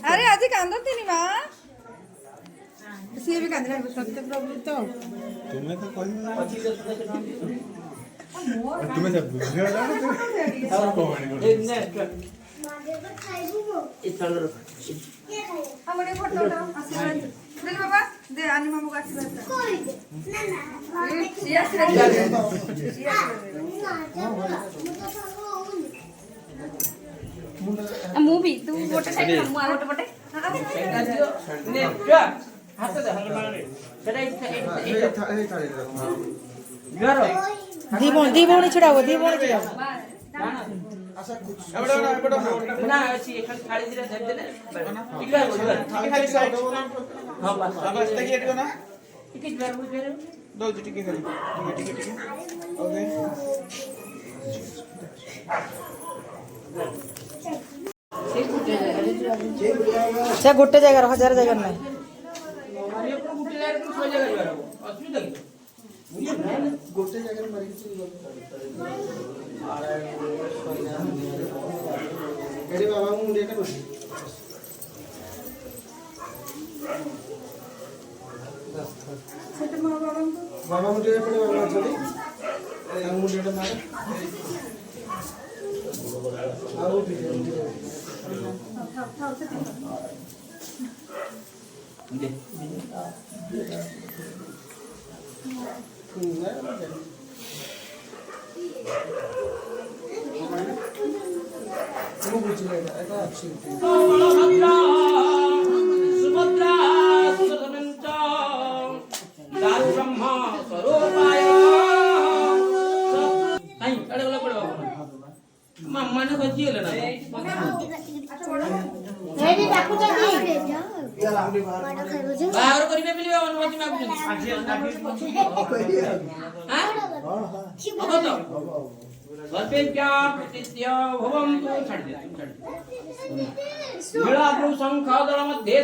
अरे आज कांदती मा सी भी कांदला सत्य प्रभु तो तुम्हें तो कोई तुम्हें जब बुझियो ना तो हमरे फोटो आशीर्वाद दे बाबा दे आनी मामू का आशीर्वाद कोई ना ये आशीर्वाद मूवी तू गोटे साइड मु आ गोटे पटे ने क्या हाथ दे सेटा गारो दी बोणी छुड़ाओ दी बोणी छुड़ाओ ना अच्छी एक थाली दिला धर देले ठीक है थाली साइड हां बस बस तक ये ना ठीक है बार बोल रहे दो जी ठीक है ठीक है ओके से गोटे जगह हजार जगह नहीं ये पर गुटे लायर को सो जगह असुविधा की गोटे जगह मरी एडी बाबा मुंडे का बस सेट मा बाबा मुंडे पड़े बाबा चली अंग मुंडे मारे आओ भी दे सुभद्रा सुरमंच दारु ब्रह्मा स्वरूपाय आई अडे बोला पडे मम्मा ने खोजी गेले ना रेडी डाकू जदी बाहर करिबे बिलिबे अनुमति मागुछन हां हो तो सर्पेभ्यः प्रतिस्य भवन्तु छाड़ दे नीलाद्रौ शंख दल मध्ये